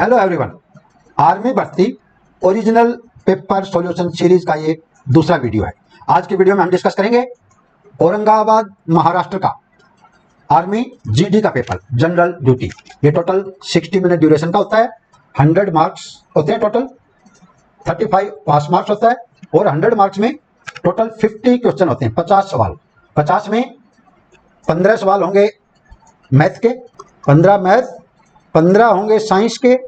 Hello everyone, army भर्ती original paper solution series का ये दूसरा वीडियो है। आज की वीडियो में हम डिस्कस करेंगे औरंगाबाद महाराष्ट्र का आर्मी जीडी का पेपर जनरल ड्यूटी। ये टोटल 60 मिनट ड्यूरेशन का होता है। 100 मार्क्स होते हैं, टोटल 35 पास मार्क्स होता है और 100 मार्क्स में टोटल 50 क्वेश्चन होते हैं, 50 सवाल। 50 में 15 सवाल होंगे मैथ के, 15 मैथ, 15 होंगे साइंस के,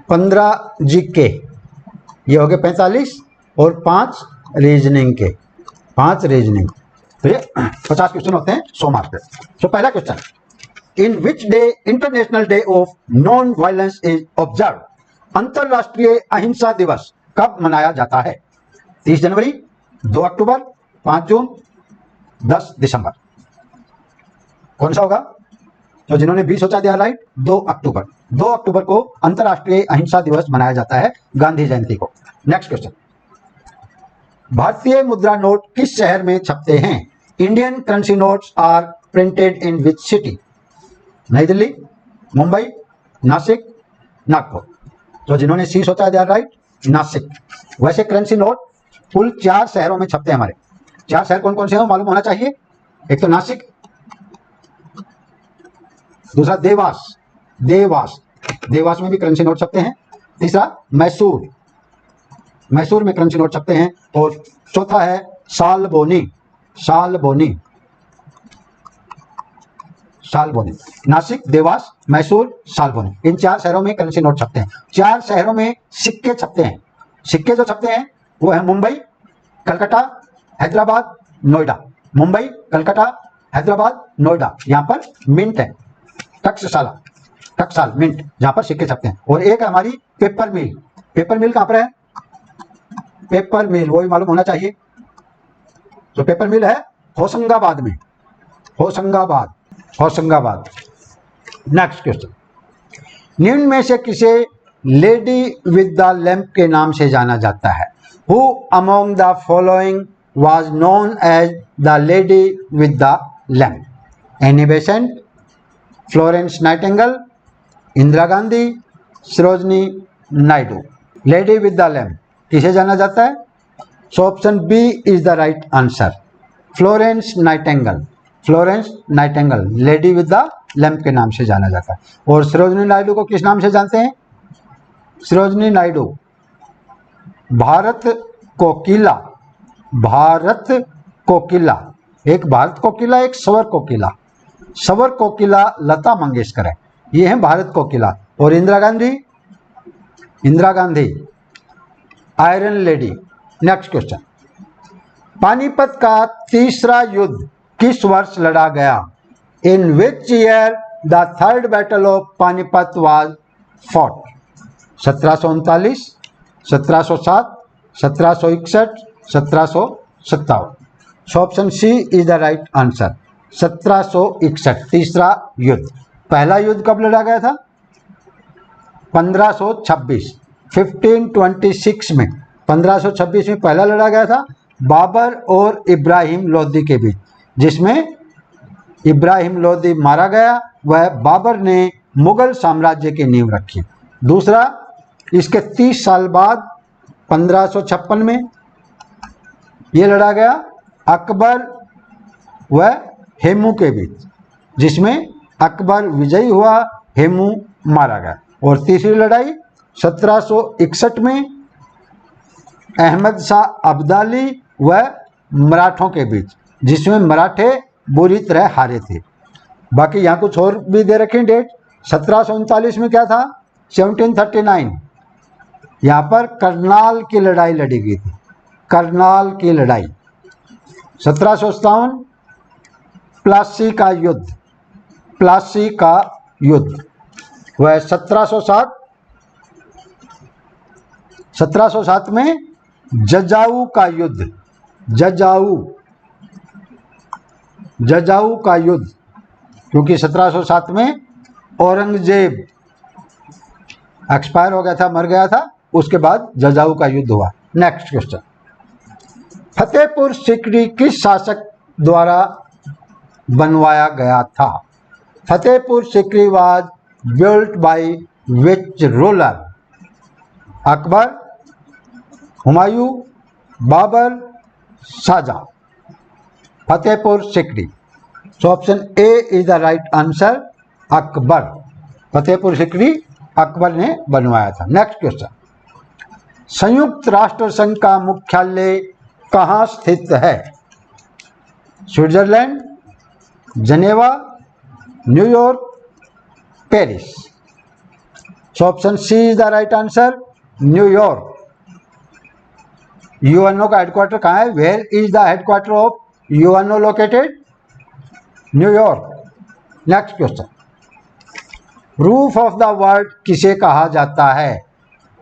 15 जीके, ये हो गए 45 और 5 रीजनिंग के, 5 रीजनिंग। तो ये 50 क्वेश्चन होते हैं 100 मार्क्स पे। तो पहला question, in which day international day of non violence is observe? अंतरराष्ट्रीय अहिंसा दिवस कब मनाया जाता है? 30 जनवरी, 2 अक्टूबर, 5 जून, 10 दिसंबर। कौन सा होगा? तो जिन्होंने भी सोचा दिया राइट, 2 अक्टूबर। 2 अक्टूबर को अंतरराष्ट्रीय अहिंसा दिवस मनाया जाता है, गांधी जयंती को। नेक्स्ट क्वेश्चन, भारतीय मुद्रा नोट किस शहर में छपते हैं? Indian currency notes are printed in which city? Nai Delhi, Mumbai, Nashik, Nagpur. तो जिन्होंने सी सोचा दिया राइट, नासिक। वैसे करेंसी नोट कुल 4 शहरों में छपते हैं हमारे। 4 शहर कौन कौन से हैं मालूम होना चाहिए। एक तो नासिक, दूसरा देवास, देवास में भी करेंसी नोट छपते हैं। तीसरा मैसूर, मैसूर में करेंसी नोट छपते हैं। और चौथा है सालबोनी, नासिक, देवास, मैसूर, सालबोनी, इन 4 शहरों में करेंसी नोट छपते हैं। 4 शहरों में सिक्के छपते हैं। सिक्के जो छपते हैं वो है मुंबई, कलकत्ता, हैदराबाद, नोएडा। मुंबई, कलकत्ता, हैदराबाद, नोएडा। यहाँ पर मिंट है, टकसाल मिंट, जहां पर सिक्के छपते हैं। और एक हमारी पेपर मिल। पेपर मिल कहां पर है? पेपर मिल वो भी मालूम होना चाहिए। तो पेपर मिल है होशंगाबाद में, होशंगाबाद। नेक्स्ट क्वेश्चन, निम्न में से किसे लेडी विद द लैंप के नाम से जाना जाता है? Who among the following was known as the lady with the lamp? Annie Besant, Florence Nightingale, Indira Gandhi, Sarojini Naidu. Lady with the lamp किसे जाना जाता है? So option B is the right answer, Florence Nightingale lady with the lamp के नाम से जाना जाता है। और सरोजनी नायडू को किस नाम से जानते हैं? सरोजनी नायडू भारत कोकिला, एक भारत कोकिला, एक स्वर कोकिला लता मंगेशकर है, ये है भारत कोकिला। और Indira Gandhi iron lady. Next question, Panipat का तीसरा युद्ध किस वर्ष लड़ा गया? In which year the third battle of Panipat was fought? 1739, 1707, 1761, 1757। So option C is the right answer, 1761 तीसरा युद्ध। पहला युद्ध कब लड़ा गया था? 1526, 1526 में, 1526 में पहला लड़ा गया था बाबर और इब्राहिम लोदी के बीच, जिसमें इब्राहिम लोदी मारा गया। वह बाबर ने मुगल साम्राज्य की नींव रखी। दूसरा, इसके 30 साल बाद 1556 में यह लड़ा गया अकबर व हेमू के बीच, जिसमें अकबर विजयी हुआ, हेमू मारा गया। और तीसरी लड़ाई 1761 में अहमद शाह अब्दाली व मराठों के बीच, जिसमें मराठे बुरी तरह हारे थे। बाकी यहाँ कुछ और भी दे रखे डेट। 1739 में क्या था? 1739 यहाँ पर करनाल की लड़ाई लड़ी गई थी, करनाल की लड़ाई। 1757 प्लासी का युद्ध। वह 1707 में जजाऊ का युद्ध, जजाऊ का युद्ध, क्योंकि 1707 में औरंगजेब एक्सपायर हो गया था, मर गया था, उसके बाद जजाऊ का युद्ध हुआ। नेक्स्ट क्वेश्चन, फतेहपुर सीकरी किस शासक द्वारा बनवाया गया था? Fatehpur Sikri was built by which ruler? Akbar, Humayun, Babur, Shahjahan? Fatehpur Sikri. So option A is the right answer, Akbar. Fatehpur Sikri Akbar ने बनवाया था। नेक्स्ट क्वेश्चन, संयुक्त राष्ट्र संघ का मुख्यालय कहाँ स्थित है? Switzerland, Geneva, New York, Paris? So option C is the right answer, New York. UNO का हेडक्वार्टर कहाँ है? Where is the headquarter of UNO located? New York. Next question, roof of the world किसे कहा जाता है?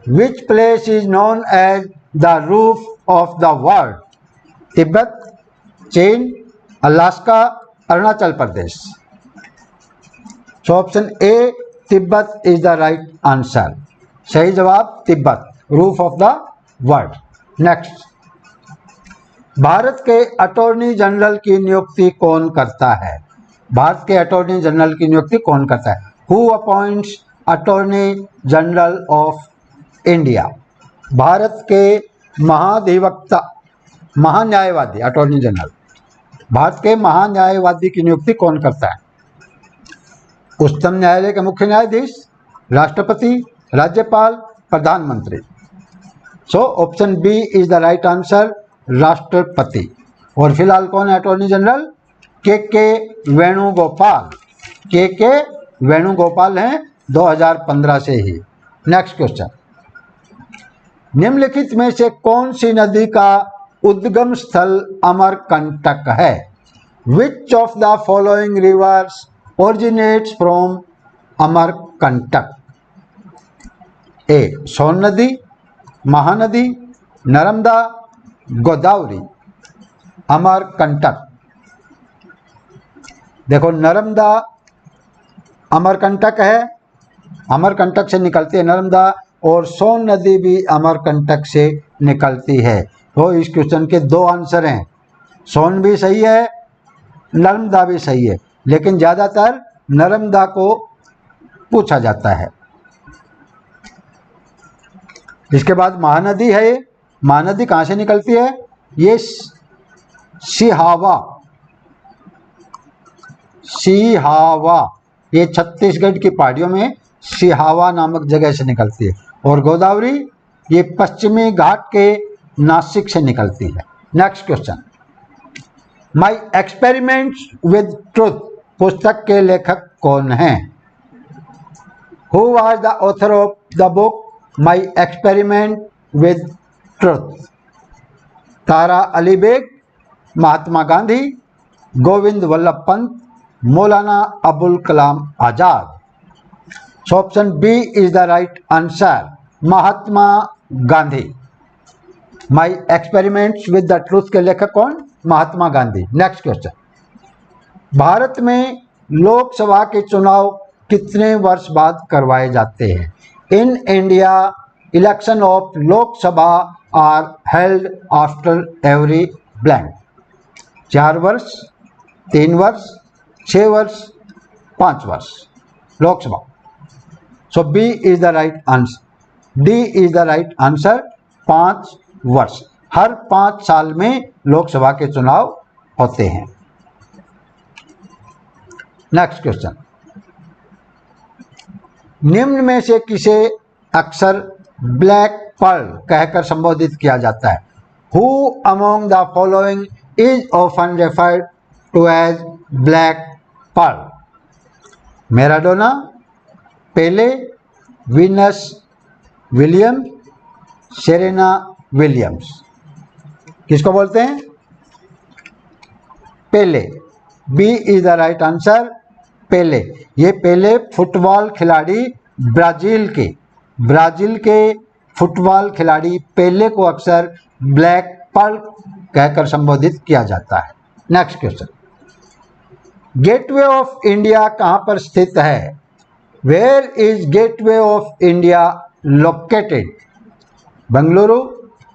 Which place is known as the roof of the world? Tibet, China, Alaska, Arunachal Pradesh? So option A Tibet is the right answer. सही जवाब Tibet, roof of the world. Next, Bharat के attorney general की नियुक्ति कौन करता है? भारत के अटॉर्नी जनरल की नियुक्ति कौन करता है? Who appoints attorney general of India? Bharat के महाधिवक्ता, महान्यायवादी, अटॉर्नी जनरल, भारत के महान्यायवादी की नियुक्ति कौन करता है? उच्चतम न्यायालय के मुख्य न्यायाधीश, राष्ट्रपति, राज्यपाल, प्रधानमंत्री? So option B is the right answer, राष्ट्रपति। और फिलहाल कौन है अटॉर्नी जनरल? के वेणुगोपाल। के वेणुगोपाल हैं 2015 से ही। नेक्स्ट क्वेश्चन, निम्नलिखित में से कौन सी नदी का उद्गम स्थल अमरकंटक है? Which of the following rivers originates from Amarkantak? A Son नदी, महानदी, नर्मदा, गोदावरी? अमरकंटक, देखो नर्मदा अमरकंटक है, अमरकंटक से निकलती है नर्मदा, और सोन नदी भी अमरकंटक से निकलती है। तो इस क्वेश्चन के दो आंसर हैं, सोन भी सही है, नर्मदा भी सही है, लेकिन ज़्यादातर नर्मदा को पूछा जाता है। इसके बाद महानदी है, महानदी कहाँ से निकलती है? ये सिहावा, सिहावा, ये छत्तीसगढ़ की पहाड़ियों में सिहावा नामक जगह से निकलती है। और गोदावरी ये पश्चिमी घाट के नासिक से निकलती है। Next question, my experiments with truth पुस्तक के लेखक कौन हैं? Who was the author of the book my experiment with truth? Tara Ali Beg, Mahatma Gandhi, Govind Ballabh Pant, Maulana Abul Kalam Azad? So option B is the right answer, Mahatma Gandhi. My experiments with the truth के लेखक कौन? महात्मा गांधी। नेक्स्ट क्वेश्चन, भारत में लोकसभा के चुनाव कितने वर्ष बाद करवाए जाते हैं? In India election of Lok Sabha are held after every blank? 4 वर्ष, 3 वर्ष, 6 वर्ष, 5 वर्ष? Lok Sabha. So B is the right answer, D is the right answer, 5 वर्ष। हर 5 साल में लोकसभा के चुनाव होते हैं। नेक्स्ट क्वेश्चन, निम्न में से किसे अक्सर ब्लैक पर्ल कहकर संबोधित किया जाता है? Who among the following is often referred to as black pearl? Maradona, Pele, Venus Williams, Serena Williams? किसको बोलते हैं? Pele. B is the right answer, Pele. ये पेले फुटबॉल खिलाड़ी, ब्राजील के फुटबॉल खिलाड़ी पेले को अक्सर ब्लैक पर्ल कहकर संबोधित किया जाता है। Next question, Gateway of India कहाँ पर स्थित है? Where is Gateway of India located? Bengaluru,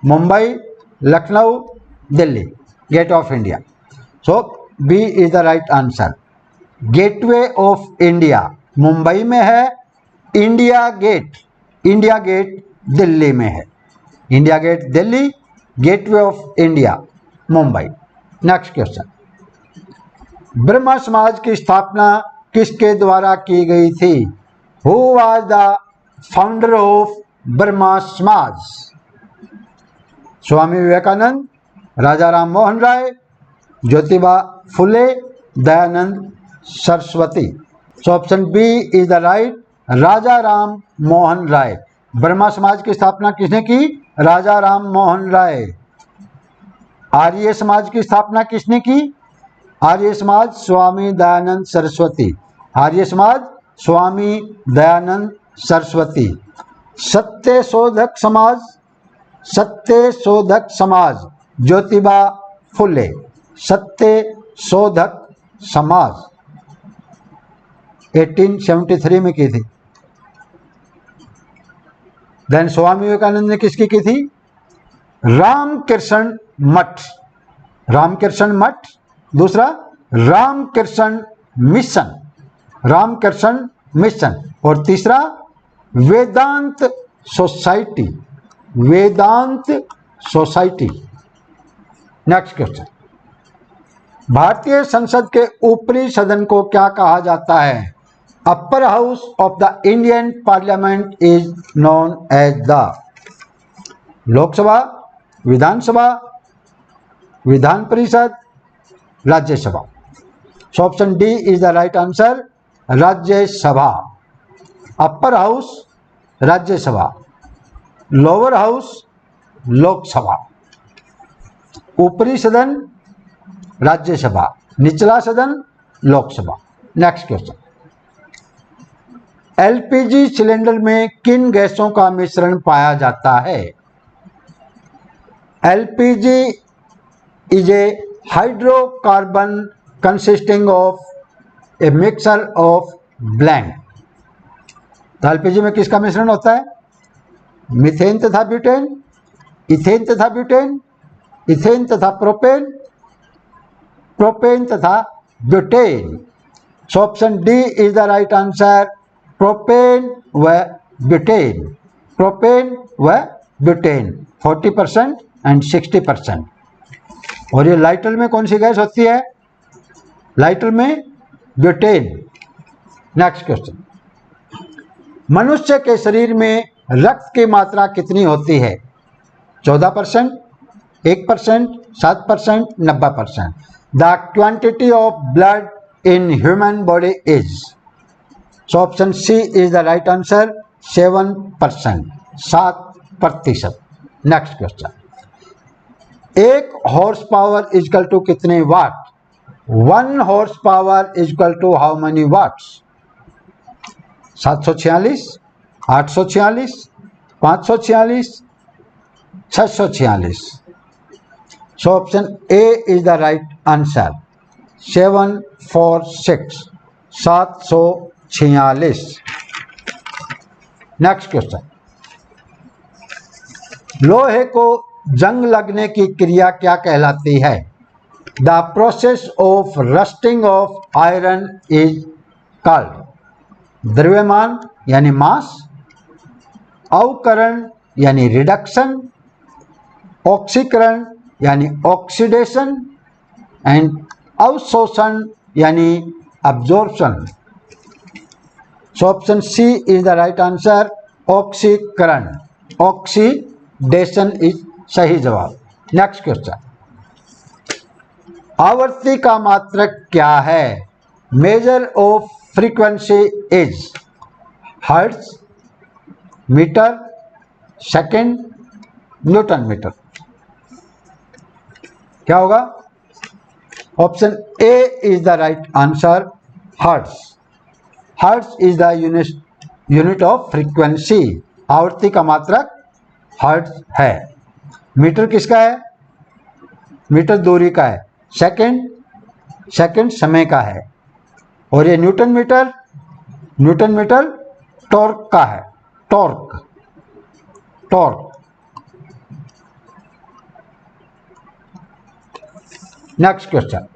Mumbai, Lucknow, Delhi? Gate of India. So B is the right answer, Gateway of India Mumbai में है India Gate, India Gate Delhi में है। India Gate Delhi, Gateway of India Mumbai. Next question, Brahmo Samaj की स्थापना किसके द्वारा की गई थी? Who was the founder of Brahmo समाज? स्वामी Vivekananda, Raja Ram Mohan Roy, Jyotiba Phule, Dayanand Saraswati. So option B is the right, Raja Ram Mohan Roy. Brahmo Samaj की स्थापना किसने की? राजा राम मोहन राय। आर्य समाज की स्थापना किसने की? आर्य समाज स्वामी दयानंद सरस्वती। आर्य समाज स्वामी दयानंद सरस्वती। सत्य शोधक समाज, सत्य शोधक समाज ज्योतिबा फुले। सत्य शोधक समाज 1873 में की थी। देन स्वामी विवेकानंद ने किसकी की थी? रामकृष्ण मठ, रामकृष्ण मठ। दूसरा रामकृष्ण मिशन, रामकृष्ण मिशन। और तीसरा वेदांत सोसाइटी, वेदांत सोसाइटी। नेक्स्ट क्वेश्चन, भारतीय संसद के ऊपरी सदन को क्या कहा जाता है? Upper house of the Indian parliament is known as the Lok Sabha, Vidhan Sabha, Vidhan Parishad, Rajya Sabha. So option D is the right answer, Rajya Sabha. Upper house Rajya Sabha, lower house Lok Sabha. ऊपरी सदन राज्यसभा, निचला सदन Lok Sabha. Next question, LPG cylinder में किन गैसों का मिश्रण पाया जाता है? LPG is a hydrocarbon consisting of a mixture of blank. तो एलपीजी में किसका मिश्रण होता है? मीथेन तथा ब्यूटेन, इथेन तथा ब्यूटेन, इथेन तथा प्रोपेन, प्रोपेन तथा butane. So option D is the right answer, propane व ब्यूटेन। प्रोपेन व ब्यूटेन 40% एंड 60%। और ये लाइटर में कौन सी गैस होती है? लाइटर में ब्यूटेन। नेक्स्ट क्वेश्चन, मनुष्य के शरीर में रक्त की मात्रा कितनी होती है? 14%, 1%, 7%, 90%। The quantity of blood in human body is. So option C is the right answer, 7%, 7%। Next question, एक हॉर्स पावर इजकल टू कितने वाट? 1 horsepower equal to how many watts? 746, 846, 546, 646। So option A is the right answer, 746, 746। Next question, लोहे को जंग लगने की क्रिया क्या कहलाती है? The process of rusting of iron is called. द्रव्यमान यानी मास, अवकरण यानी रिडक्शन, ऑक्सीकरण यानी ऑक्सीडेशन, एंड अवशोषण यानी absorption. So option C is the right answer, ऑक्सीकरण। ऑक्सीडेशन इज सही जवाब। नेक्स्ट क्वेश्चन, आवर्ती का मात्रक क्या है? Measure of frequency is hertz, metre, second, newton metre. क्या होगा? Option A is the right answer, hertz. Hertz is the unit of frequency. आवर्ती का मात्रक हर्ट्ज है। मीटर किसका है? मीटर दूरी का है। सेकेंड, सेकेंड समय का है। और ये newton metre, newton metre torque का है। Torque, torque. नेक्स्ट क्वेश्चन,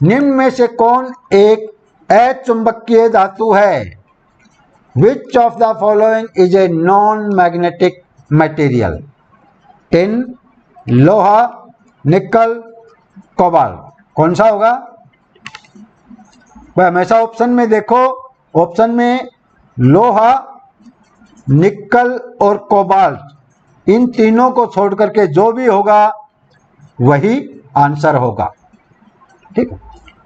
निम्न में से कौन एक अचुंबकीय धातु है? Which of the following is a non magnetic material? Tin, लोहा, निकल, कोबाल्ट। कौन सा होगा भाई? हमेशा ऑप्शन में देखो, ऑप्शन में लोहा, निकल और कोबाल्ट, इन तीनों को छोड़ करके जो भी होगा वही आंसर होगा। ठीक है,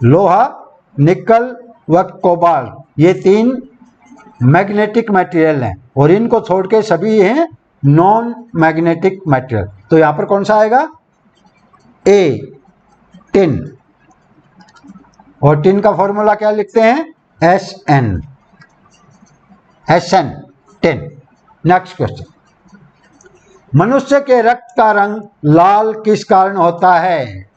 लोहा, निकल व कोबाल्ट ये तीन मैग्नेटिक मटेरियल हैं और इनको छोड़ के सभी हैं नॉन मैग्नेटिक मटेरियल। तो यहां पर कौन सा आएगा? ए, टिन। और टिन का फॉर्मूला क्या लिखते हैं? SN, tin. नेक्स्ट क्वेश्चन, मनुष्य के रक्त का रंग लाल किस कारण होता है?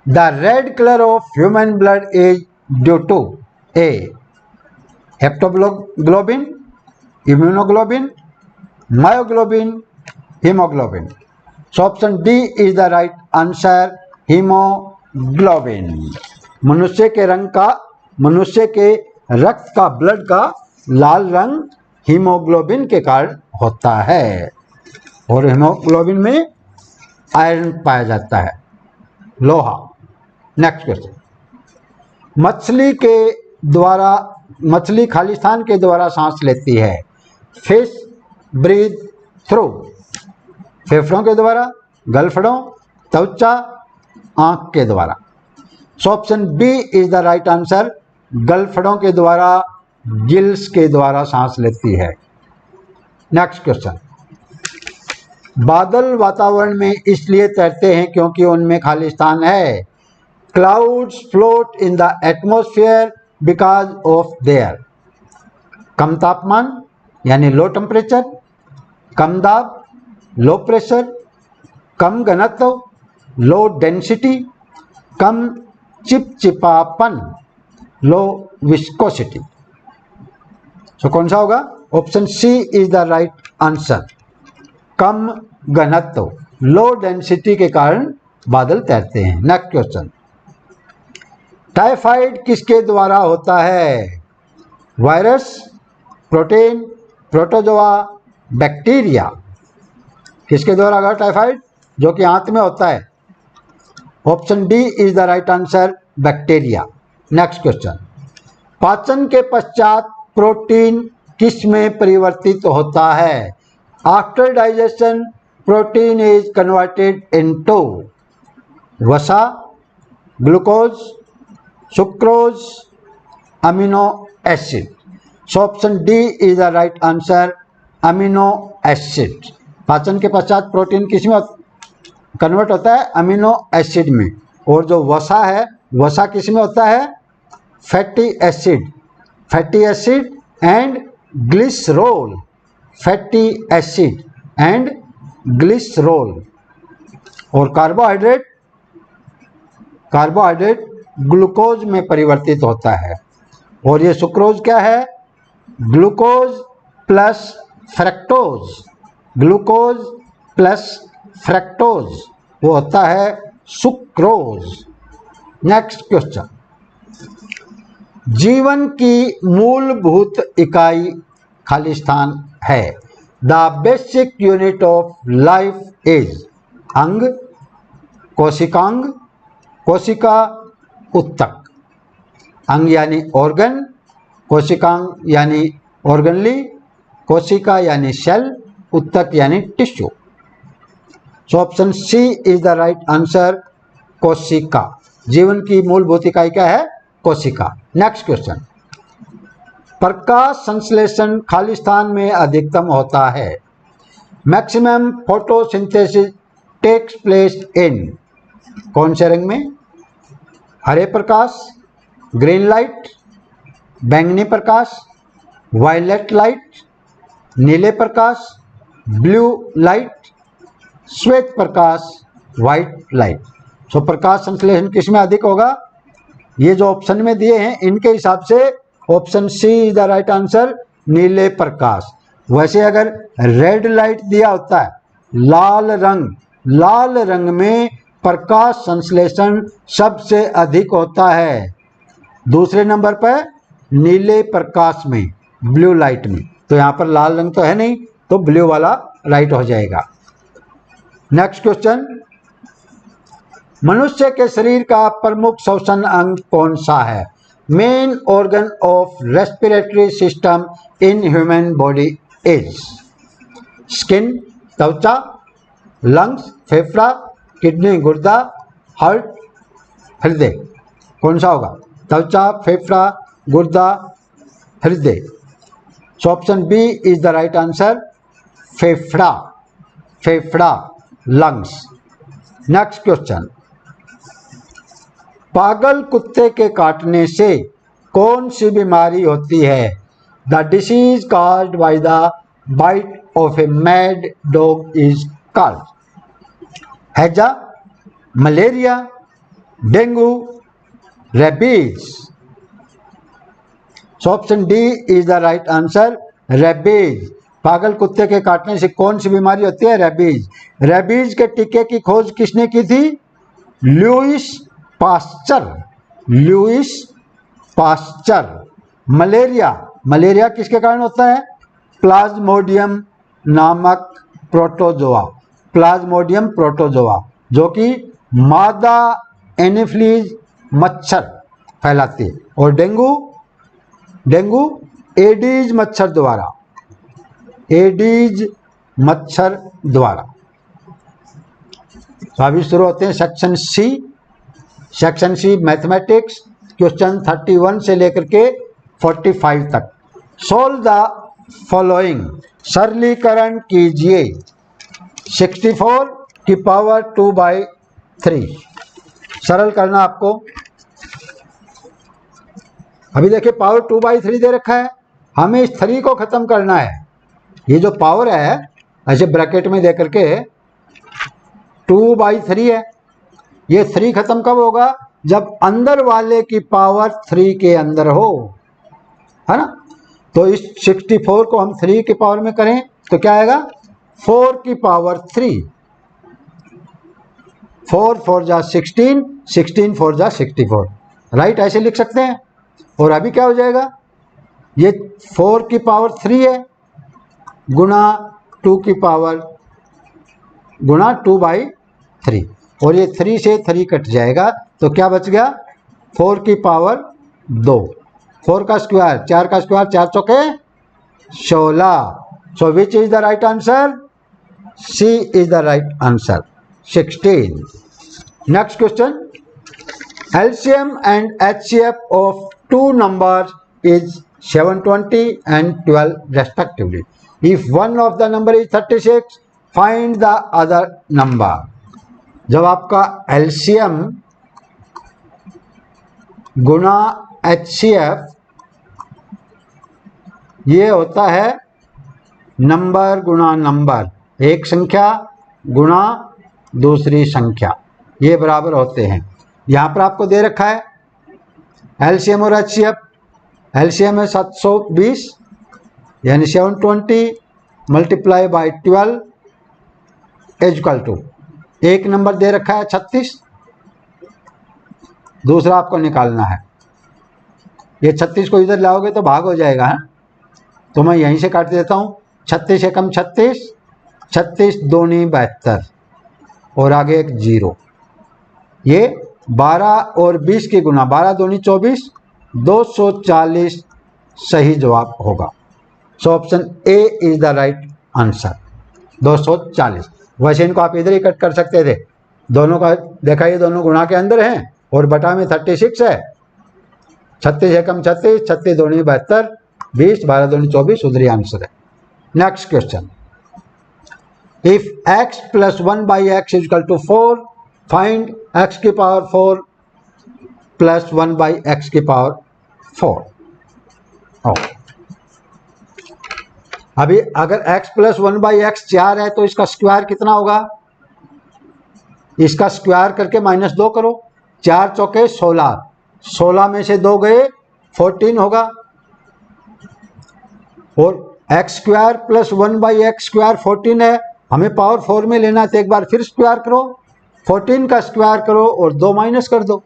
The red colour of human blood is due to a, haptoglobin, immunoglobin, myoglobin, haemoglobin. So option D is the right answer, haemoglobin. मनुष्य के रक्त का, ब्लड का लाल रंग हीमोग्लोबिन के कारण होता है और हीमोग्लोबिन में आयरन पाया जाता है, लोहा। नेक्स्ट क्वेश्चन, मछली खालिस्तान के द्वारा सांस लेती है। फिश ब्रीथ थ्रू, फेफड़ों के द्वारा, गलफड़ों, त्वचा, आंख के द्वारा। So option B is the right answer, गलफड़ों के द्वारा, गिल्स के द्वारा सांस लेती है। नेक्स्ट क्वेश्चन, बादल वातावरण में इसलिए तैरते हैं क्योंकि उनमें खालिस्तान है। Clouds float in the atmosphere because of their. कम तापमान यानी लो टेम्परेचर, कम दाब लो प्रेशर, कम घनत्व लो डेंसिटी, कम चिपचिपापन लो विस्कोसिटी। सो कौन सा होगा? Option C is the right answer, कम घनत्व, लो डेंसिटी के कारण बादल तैरते हैं। नेक्स्ट क्वेश्चन, टाइफाइड किसके द्वारा होता है? Virus, protein, protozoa, bacteria. किसके द्वारा होगा टाइफाइड? जो कि आंत में होता है। Option D is the right answer, bacteria. Next question, पाचन के पश्चात प्रोटीन किस में परिवर्तित होता है? After digestion protein is converted into वसा, glucose, sucrose, amino acid. So option D is the right answer, amino acid. पाचन के पश्चात प्रोटीन किस में कन्वर्ट होता है? अमीनो एसिड में। और जो वसा है, वसा किस में होता है? Fatty acid, fatty acid and glycerol, fatty acid and glycerol. और कार्बोहाइड्रेट ग्लूकोज में परिवर्तित होता है। और ये सुक्रोज क्या है? Glucose plus fructose, glucose plus fructose वो होता है सुक्रोज। नेक्स्ट क्वेश्चन, जीवन की मूलभूत इकाई खालिस्तान है। The basic unit of life is अंग, कोशिकांग, कोशिका, उत्तक। अंग यानी ऑर्गन, कोशिकांग यानी ऑर्गनली, कोशिका यानी सेल, उत्तक यानी tissue. So option C is the right answer, कोशिका। जीवन की मूलभूत इकाई क्या है? कोशिका। नेक्स्ट क्वेश्चन, प्रकाश संश्लेषण खालिस्तान में अधिकतम होता है। Maximum photosynthesis takes place in, कौन से रंग में? हरे प्रकाश, ग्रीन लाइट, बैंगनी प्रकाश, वायलेट लाइट, नीले प्रकाश, ब्लू लाइट, श्वेत प्रकाश, व्हाइट लाइट। सो प्रकाश संश्लेषण किस में अधिक होगा? ये जो ऑप्शन में दिए हैं इनके हिसाब से option C is the right answer, नीले प्रकाश। वैसे अगर रेड लाइट दिया होता है, लाल रंग में प्रकाश संश्लेषण सबसे अधिक होता है। दूसरे नंबर पर नीले प्रकाश में, ब्लू लाइट में। तो यहाँ पर लाल रंग तो है नहीं, तो ब्लू वाला राइट हो जाएगा। नेक्स्ट क्वेश्चन, मनुष्य के शरीर का प्रमुख श्वसन अंग कौन सा है? Main organ of respiratory system in human body is skin, त्वचा, लंग्स, फेफड़ा, किडनी, गुर्दा, हार्ट, हृदय। कौन सा होगा? त्वचा, फेफड़ा, गुर्दा, हृदय। So option B is the right answer, फेफड़ा, फेफड़ा, लंग्स। नेक्स्ट क्वेश्चन, पागल कुत्ते के काटने से कौन सी बीमारी होती है? The disease caused by the bite of a mad dog is called हैजा, malaria, dengue, rabies. So option D is the right answer, rabies. पागल कुत्ते के काटने से कौन सी बीमारी होती है? रेबीज। रेबीज के टीके की खोज किसने की थी? Lewis pasture, Lewis pasture. Malaria, malaria किसके कारण होता है? प्लाज्मोडियम नामक प्रोटोजोआ, प्लाज्मोडियम प्रोटोजोआ, जो कि मादा एनोफ्लीज मच्छर फैलाती है। और डेंगू, डेंगू एडीज मच्छर द्वारा, एडीज मच्छर द्वारा। तो अभी शुरू होते हैं section C. Section C mathematics, question 31 से लेकर के 45 तक। सोल्व द फॉलोइंग, सरलीकरण कीजिए। 64 की पावर 2/3, सरल करना आपको। अभी देखिए पावर 2/3 दे रखा है, हमें इस 3 को खत्म करना है। ये जो पावर है ऐसे ब्रैकेट में दे करके 2/3 है, ये 3 खत्म कब होगा? जब अंदर वाले की पावर 3 के अंदर हो, है ना। तो इस 64 को हम 3 की पावर में करें तो क्या आएगा? 4 की पावर 3, 4 4 जा 16, 16 4 जा 64, राइट, ऐसे लिख सकते हैं। और अभी क्या हो जाएगा? ये 4 की पावर 3 है गुना 2 की पावर गुना 2/3, और ये 3 से 3 कट जाएगा तो क्या बच गया? 4 की पावर 2, 4 का स्क्वायर, 4 का स्क्वायर 4 चौके 16। So which is the right answer? C is the right answer, 16। Next question, LCM and HCF of two numbers is 720 and 12 respectively. If one of the number is 36, find the other number. जब आपका LCM गुना HCF ये होता है number गुना number, एक संख्या गुना दूसरी संख्या, ये बराबर होते हैं। यहाँ पर आपको दे रखा है LCM और HCF। LCM है 720 यानी 720 multiply by 12 is equal to, एक नंबर दे रखा है 36, दूसरा आपको निकालना है। ये 36 को इधर लाओगे तो भाग हो जाएगा, है? तो मैं यहीं से काट देता हूँ। 36 एकम 36, 36 दूनी 72 और आगे एक 0। ये 12 और 20 की गुना, 12 दूनी 24, 240 सही जवाब होगा। So option A is the right answer, 240। वैसे इनको आप इधर ही कट कर सकते थे, दोनों का देखा, ये दोनों गुणा के अंदर हैं और बटा में 36 है। 36 एकम 36, 36 दूनी 72, 20, 12 दूनी 24, उधर ही आंसर है। Next question, if x plus 1/x is equal to 4, find x की पावर 4 प्लस 1/x की पावर 4। अभी अगर x प्लस 1/x 4 है तो इसका स्क्वायर कितना होगा? इसका स्क्वायर करके -2 करो, 4 चौके 16, 16 में से 2 गए 14 होगा। और x square plus 1/x square 14 है, हमें पावर 4 में लेना है तो एक बार फिर स्क्वायर करो, 14 का स्क्वायर करो और 2 माइनस कर दो।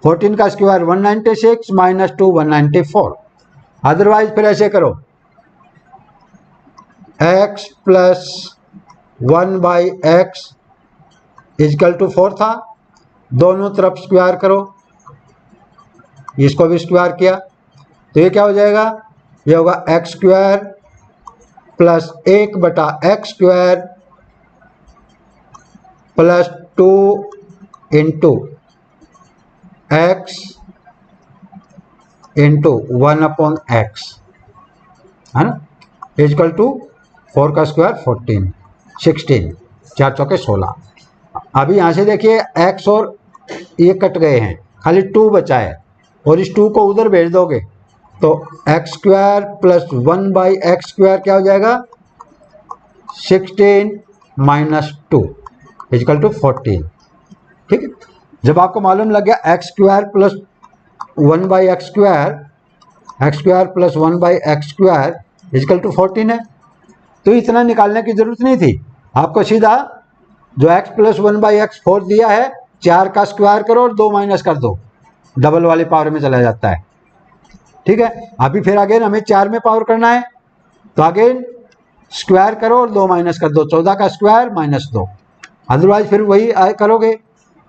14 का स्क्वायर 196 -2 194, अदरवाइज फिर ऐसे करो, x plus 1/x is equal to 4 था, दोनों तरफ स्क्वायर करो, इसको भी स्क्वायर किया तो ये क्या हो जाएगा, ये होगा x square plus 1/x² plus 2 into x into 1/x है ना, इजकल टू 4 का स्क्वायर 14, 16, 4 चौके 16। अभी यहाँ से देखिए x और ये कट गए हैं, खाली 2 बचा है और इस 2 को उधर भेज दोगे तो x² प्लस 1/x² क्या हो जाएगा, 16 माइनस 2 इजकल टू 14। ठीक है, जब आपको मालूम लग गया x² plus 1/x² x² plus 1/x² equal to 14 है, तो इतना निकालने की जरूरत नहीं थी। आपको सीधा जो x प्लस 1/x 4 दिया है, 4 का स्क्वायर करो और 2 माइनस कर दो, डबल वाली पावर में चला जाता है। ठीक है, अभी फिर अगेन हमें 4 में पावर करना है तो अगेन स्क्वायर करो और 2 माइनस कर दो, 14 का स्क्वायर माइनस 2। अदरवाइज फिर वही करोगे,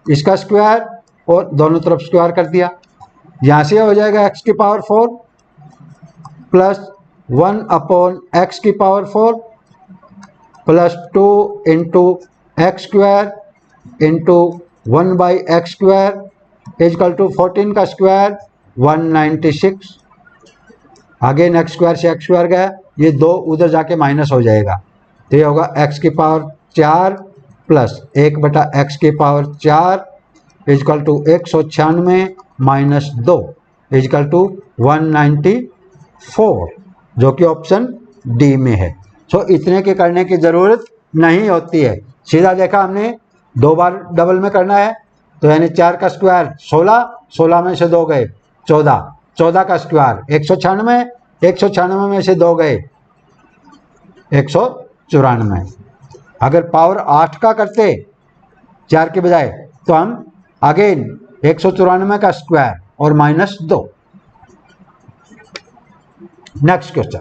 इसका स्क्वायर और दोनों तरफ स्क्वायर कर दिया, यहाँ से हो जाएगा x की पावर 4 प्लस 1/x की power 4 plus 2 into x² into 1/x² equal to 14 का स्क्वायर 196। अगेन x² से x² गया, ये 2 उधर जाके माइनस हो जाएगा तो ये होगा x की पावर 4 प्लस 1/x की power 4 equal to 196 minus 2 equal to 194, जो कि ऑप्शन डी में है। सो इतने के करने की ज़रूरत नहीं होती है, सीधा देखा हमने 2 बार डबल में करना है तो यानी 4 का स्क्वायर 16, 16 में से 2 गए 14, 14 का स्क्वायर 196, 196 में से 2 गए 194। अगर पावर 8 का करते 4 के बजाय तो हम अगेन 194 का स्क्वायर और minus 2। Next question,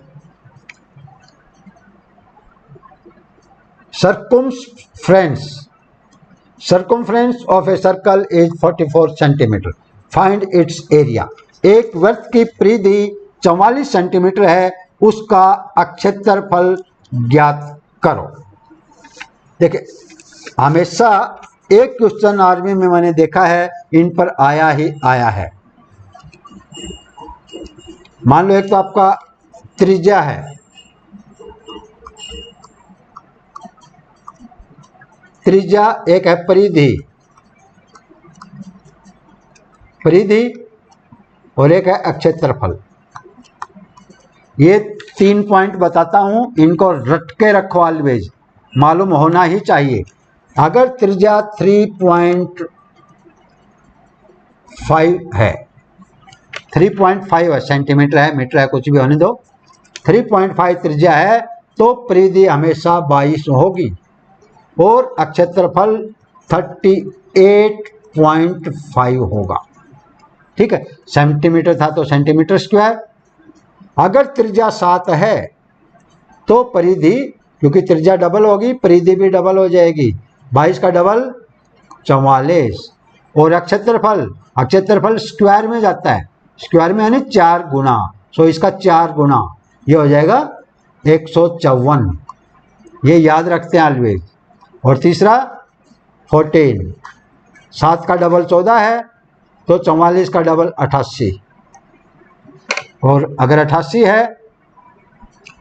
circumference of a circle is 44 centimetre, find its area. एक वृत्त की परिधि 44 सेंटीमीटर है, उसका क्षेत्रफल ज्ञात करो। देखिए, हमेशा एक क्वेश्चन आर्मी में मैंने देखा है इन पर आया ही आया है। मान लो एक तो आपका त्रिज्या है, त्रिज्या, एक है परिधि, परिधि और एक है क्षेत्रफल। ये 3 पॉइंट बताता हूं, इनको रट के रखो, ऑलवेज मालूम होना ही चाहिए। अगर त्रिज्या 3.5 है, 3.5 है, सेंटीमीटर है, मीटर है, कुछ भी होने दो, 3.5 त्रिज्या है तो परिधि हमेशा 22 होगी और क्षेत्रफल 38.5 होगा। ठीक है, सेंटीमीटर था तो सेंटीमीटर स्क्वायर। अगर त्रिज्या 7 है तो परिधि, क्योंकि त्रिज्या डबल होगी परिधि भी डबल हो जाएगी, 22 का डबल 44, और क्षेत्रफल, क्षेत्रफल स्क्वायर में जाता है, स्क्वायर में यानी 4 गुना, सो इसका 4 गुना, ये हो जाएगा 154, ये याद रखते हैं ऑलवेज। और तीसरा 14, 7 का डबल 14 है तो 44 का डबल 88, और अगर 88 है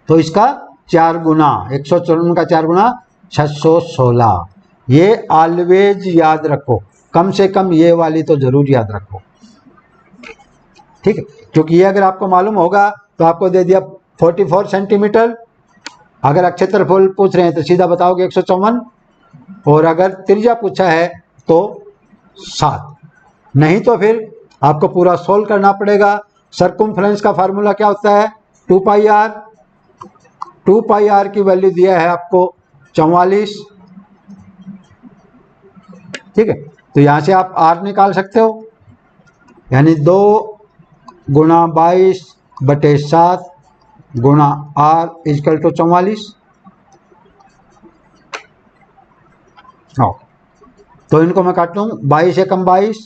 तो इसका 4 गुना, 154 का 4 गुना 616। ये ऑलवेज याद रखो, कम से कम ये वाली तो जरूर याद रखो। ठीक है, क्योंकि ये अगर आपको मालूम होगा तो आपको दे दिया 44 सेंटीमीटर, अगर क्षेत्रफल पूछ रहे हैं तो सीधा बताओगे 154, और अगर त्रिज्या पूछा है तो 7, नहीं तो फिर आपको पूरा सोल्व करना पड़ेगा। सर्कमफ्रेंस का फार्मूला क्या होता है, 2πr, 2πr की वैल्यू दिया है आपको 44। ठीक है, तो यहां से आप r निकाल सकते हो, यानी 2 गुणा 22 22/7 गुणा R इजकल टू 44। तो इनको मैं काट लूँ, 22 एकम 22,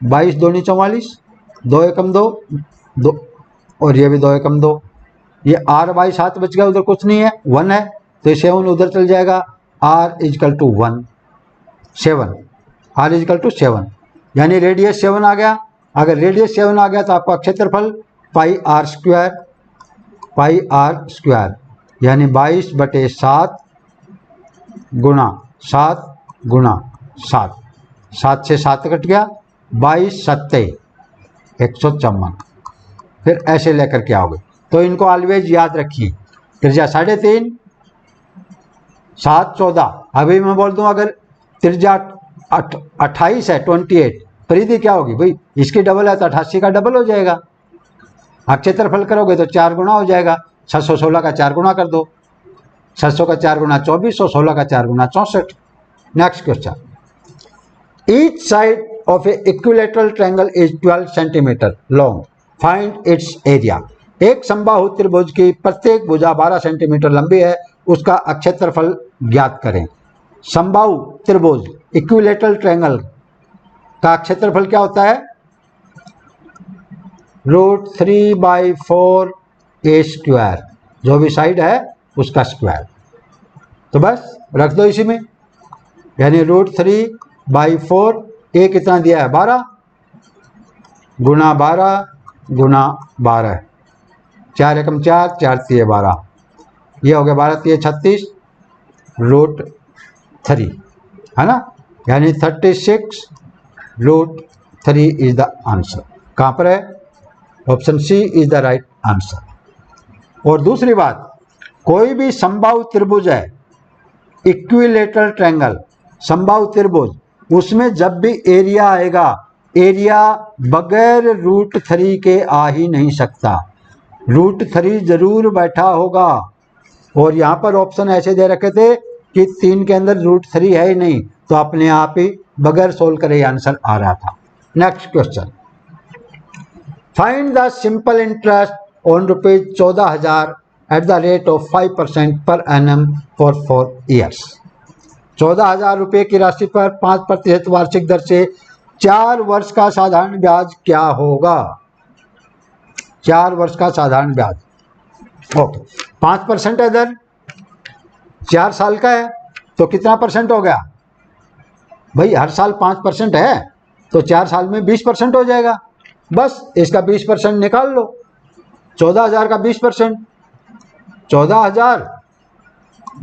22 दूनी 44, 2 एकम 2, 2 और ये भी 2 एकम 2। ये R/7 बच गया, उधर कुछ नहीं है, 1 है, तो ये 7 उधर चल जाएगा। R equal to 1, 7, R equal to 7, यानी रेडियस 7 आ गया। अगर रेडियस 7 आ गया तो आपका क्षेत्रफल पाई आर स्क्वायर यानी 22/7 गुणा 7 गुणा 7, 7 से 7 कट गया, 22 7 154। फिर ऐसे लेकर के आओगे। तो इनको ऑलवेज याद रखिए। त्रिज्या 3.5, 7 14। अभी मैं बोल दूं अगर त्रिज्या 28 है 28, परिधि क्या होगी भाई, इसकी डबल है तो 88 का डबल हो जाएगा। आप क्षेत्रफल करोगे तो 4 गुना हो जाएगा। 616 का 4 गुना कर दो, 600 का 4 गुना 24, 16 का 4 गुना 64। Next question, each side of A equilateral triangle is 12 centimetre long, find its area. एक समबाहु त्रिभुज की प्रत्येक भुजा 12 सेंटीमीटर लंबी है, उसका क्षेत्रफल ज्ञात करें। समबाहु त्रिभुज इक्विलेटरल ट्रायंगल का क्षेत्रफल क्या होता है, √3/4 ए स्क्वायर, जो भी साइड है उसका स्क्वायर। तो बस रख दो इसी में, यानी √3/4, ए कितना दिया है 12 गुणा 12 गुणा 12, 4 एकम 4, 4 3 12, ये हो गया 12 3 36 √3, है ना, यानी 36 √3 इज द आंसर। कहाँ पर है, option C is the right answer. और दूसरी बात, कोई भी समबाहु त्रिभुज है, इक्विलेटरल ट्रायंगल समबाहु त्रिभुज, उसमें जब भी एरिया आएगा, एरिया बगैर √3 के आ ही नहीं सकता, √3 जरूर बैठा होगा। और यहाँ पर ऑप्शन ऐसे दे रखे थे कि 3 के अंदर √3 है ही नहीं, तो अपने आप ही बगैर सोल्व करे आंसर आ रहा था। Next question, find the simple interest on ₹14,000 at the rate of 5% per annum for 4 years. 14,000 रुपये की राशि पर 5% वार्षिक दर से 4 वर्ष का साधारण ब्याज क्या होगा। 4 वर्ष का साधारण ब्याज, ओके, 5% है दर, 4 साल का है, तो कितना परसेंट हो गया भाई, हर साल 5% है, तो 4 साल में 20% हो जाएगा। बस इसका 20% निकाल लो, 14,000 का 20%, 14,000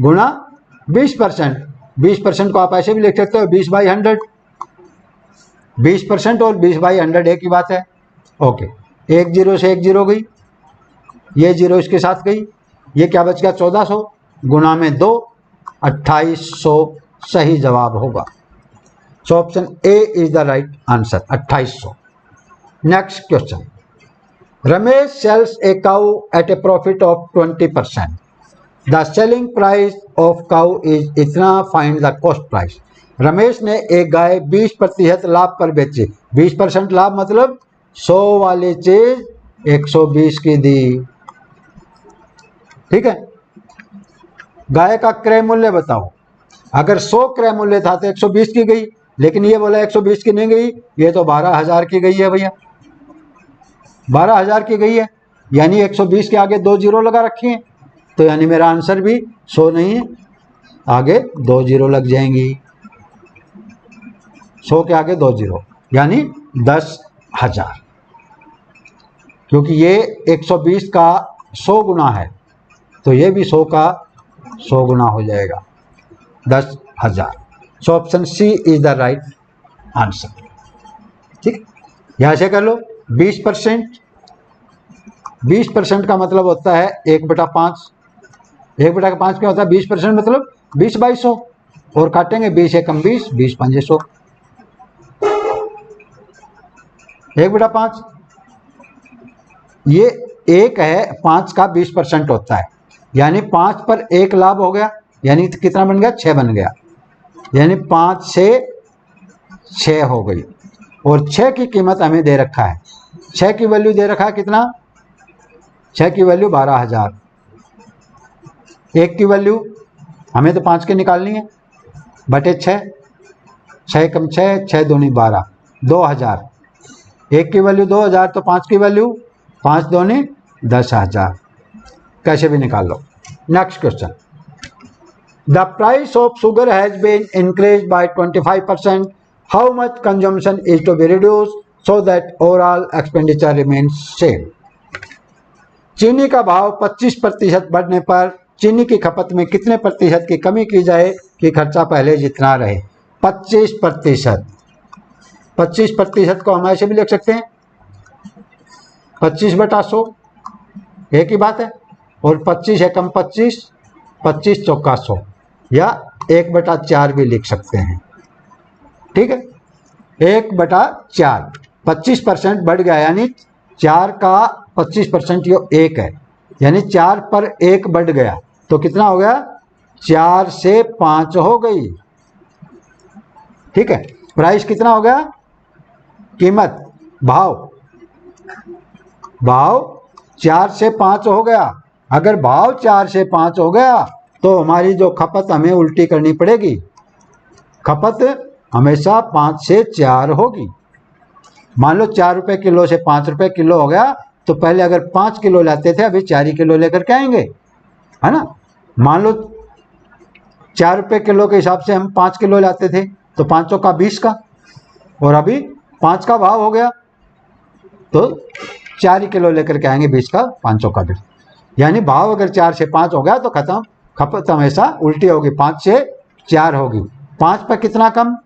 गुणा 20%, 20% को आप ऐसे भी लिख सकते हो 20/100, 20% और 20/100 एक ही बात है। ओके, एक जीरो से एक जीरो गई, ये जीरो इसके साथ गई, ये क्या बच गया 1400 गुणा में 2, 2800 सही जवाब होगा। So option A is the right answer, 2800। Next question, Ramesh sells a cow at a profit of 20%, the selling price of cow is इतना, find the cost price. Ramesh ने एक गाय 20% लाभ पर बेची, 20% लाभ मतलब 100 वाली चीज 120 की दी, ठीक है। गाय का क्रय मूल्य बताओ, अगर 100 क्रय मूल्य था तो 120 की गई, लेकिन ये बोला 120 की नहीं गई, ये तो 12,000 की गई है भैया, 12,000 की गई है, यानी 120 के आगे 2 जीरो लगा रखी हैं, तो यानी मेरा आंसर भी 100 नहीं है, आगे 2 जीरो लग जाएंगी, 100 के आगे 2 जीरो, यानी 10,000, क्योंकि ये 120 का 100 गुना है, तो ये भी 100 का 100 गुना हो जाएगा, 10,000। So option C is the right answer, ठीक। यहां से कर लो 20%, 20% का मतलब होता है 1/5, 1/5 क्या होता है 20% मतलब 20/100, और काटेंगे 20 एकम 20, 20 पंजे 100, 1/5, ये 1 है, 5 का 20% होता है, यानी 5 पर 1 लाभ हो गया, यानी कितना बन गया 6 बन गया, यानी 5 से 6 हो गई, और 6 की कीमत हमें दे रखा है, 6 की वैल्यू दे रखा है कितना 6 की वैल्यू 12,000, 1 की वैल्यू हमें तो 5 की निकालनी है, बटे 6, 6 कम 6, 6 दूनी 12, 2,000, 1 की वैल्यू 2,000 तो 5 की वैल्यू 5 दूनी 10,000, कैसे भी निकाल लो। Next question, the price of sugar has been increase by 25%, how much consumption is to be reduce so that overall expenditure remains same. चीनी का भाव 25% बढ़ने पर चीनी की खपत में कितने प्रतिशत की कमी की जाए कि खर्चा पहले जितना रहे। 25%, 25% को हम ऐसे भी लिख सकते हैं 25/100, एक ही बात है, और 25 एकम 25, 25 चौका 100, या 1/4 भी लिख सकते हैं, ठीक है, 1/4, 25% बढ़ गया, यानी 4 का 25% यो 1 है, यानी 4 पर 1 बढ़ गया तो कितना हो गया, 4 से 5 हो गई, ठीक है। प्राइस कितना हो गया, कीमत, भाव 4 से 5 हो गया। अगर भाव 4 से 5 हो गया तो हमारी जो खपत हमें उल्टी करनी पड़ेगी, खपत हमेशा 5 से 4 होगी। मान लो 4 रुपए किलो से 5 रुपए किलो हो गया तो पहले अगर 5 किलो लाते थे, अभी 4 ही किलो लेकर के आएंगे, है ना। मान लो 4 रुपए किलो के हिसाब से हम 5 किलो लाते थे तो 5 का 20 का, और अभी 5 का भाव हो गया तो 4 ही किलो लेकर के आएंगे, 20 का 5 का 20, यानी भाव अगर 4 से 5 हो गया तो खपत हमेशा उल्टी होगी, 5 से 4 होगी। 5 पर कितना कम,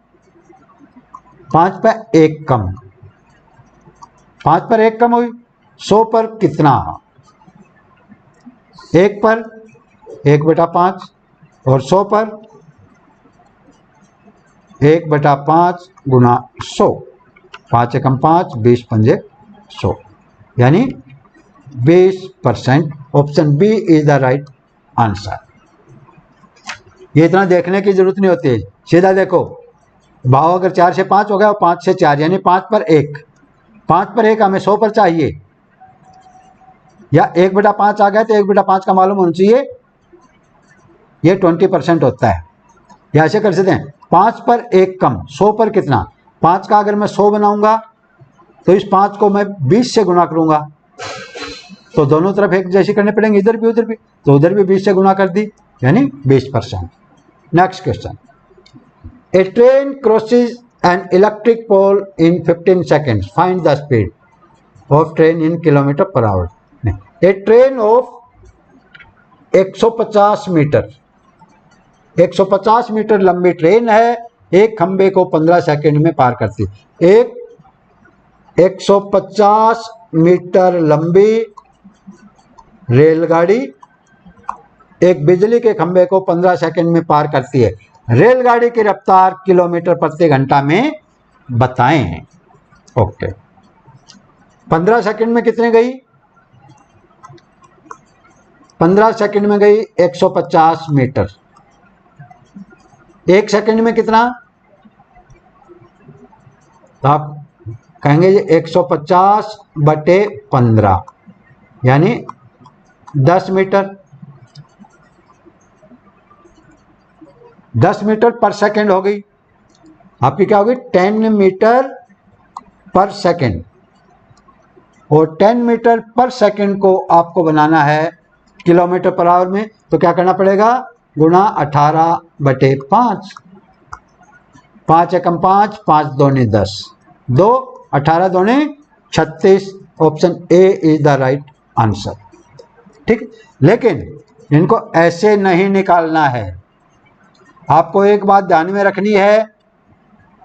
5 पर 1 कम, 5 पर 1 कम हुई, 100 पर कितना, 1 पर 1/5 और 100 पर 1/5 गुना 100, 5 एकम 5, 20 पंजे 100, यानी 20%। Option B is the right answer. ये इतना देखने की जरूरत नहीं होती है, सीधा देखो, भाव अगर 4 से 5 हो गया और 5 से 4, यानी 5 पर 1, 5 पर 1 हमें 100 पर चाहिए, या 1/5 आ गया तो 1/5 का मालूम होना चाहिए, ये 20% होता है। या ऐसे कर सकते हैं, 5 पर 1 कम, 100 पर कितना, 5 का अगर मैं 100 बनाऊंगा तो इस 5 को मैं 20 से गुना करूंगा, तो दोनों तरफ एक जैसी करने पड़ेंगे, इधर भी उधर भी, तो उधर भी 20 से गुना कर दी, यानी 20%। Next question, a train crosses an electric pole in 15 seconds, find the speed of train in kilometre per hour. A train of 150 metre, 150 metre लंबी ट्रेन है, एक खंबे को 15 सेकंड में पार करती है। एक 150 मीटर लंबी रेलगाड़ी एक बिजली के खंबे को 15 सेकंड में पार करती है। रेलगाड़ी की रफ्तार किलोमीटर प्रति घंटा में बताएं। ओके, 15 सेकंड में कितने गई, 15 सेकंड में गई 150 मीटर। एक सेकंड में कितना, तो आप कहेंगे 150/15 यानी 10 मीटर। 10 मीटर पर सेकंड हो गई, आपकी क्या होगी 10 मीटर पर सेकंड। और 10 मीटर पर सेकंड को आपको बनाना है किलोमीटर पर आवर में, तो क्या करना पड़ेगा, गुणा 18/5। 5 एकम 5, 5 दूनी 10, 2 18 दूनी 36। Option A is the right answer. ठीक, लेकिन इनको ऐसे नहीं निकालना है। आपको एक बात ध्यान में रखनी है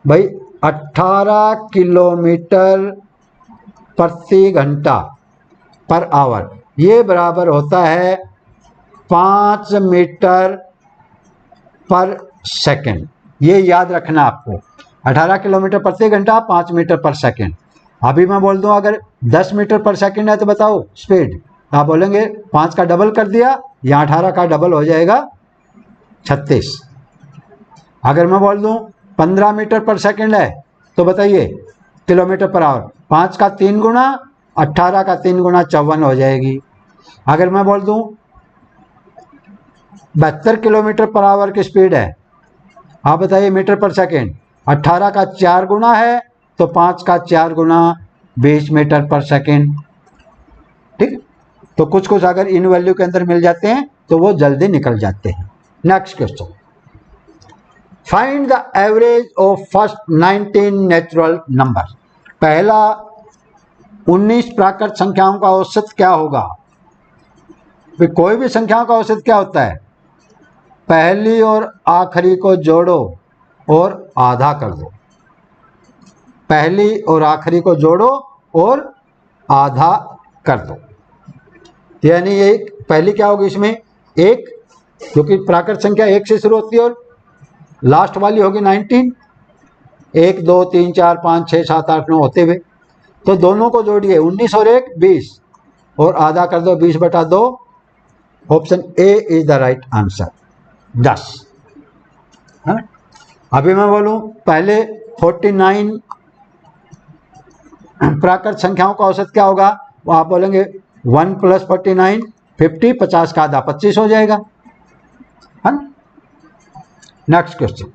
भाई, 18 किलोमीटर प्रति घंटा पर आवर ये बराबर होता है 5 मीटर पर सेकंड। ये याद रखना आपको, 18 किलोमीटर प्रति घंटा 5 मीटर पर सेकंड। अभी मैं बोल दूं अगर 10 मीटर पर सेकंड है तो बताओ स्पीड, आप बोलेंगे 5 का डबल कर दिया, या 18 का डबल हो जाएगा 36। अगर मैं बोल दूं 15 मीटर पर सेकंड है तो बताइए किलोमीटर पर आवर, 5 का 3 गुना 18 का 3 गुना 54 हो जाएगी। अगर मैं बोल दूं 72 किलोमीटर पर आवर की स्पीड है, आप बताइए मीटर पर सेकेंड, 18 का 4 गुना है तो 5 का 4 गुना 20 मीटर पर सेकेंड। ठीक, तो कुछ कुछ अगर इन वैल्यू के अंदर मिल जाते हैं तो वो जल्दी निकल जाते हैं। Next question, find the average of first 19 natural number. पहला 19 प्राकृत संख्याओं का औसत क्या होगा? कोई भी संख्याओं का औसत क्या होता है? पहली और आखिरी को जोड़ो और आधा कर दो। पहली और आखिरी को जोड़ो और आधा कर दो, यानी ये पहली क्या होगी इसमें? एक, क्योंकि प्राकृत संख्या एक से शुरू होती है और लास्ट वाली होगी 19। 1 2 3 4 5 6 7 8 9 होते हुए, तो दोनों को जोड़िए, 19 और 1 20 और आधा कर दो 20/2। Option A is the right answer, 10। अभी मैं बोलूं पहले 49 प्राकृत संख्याओं का औसत क्या होगा? वो आप बोलेंगे 1 + 49 50, 50 का आधा 25 हो जाएगा, है ना। Next question,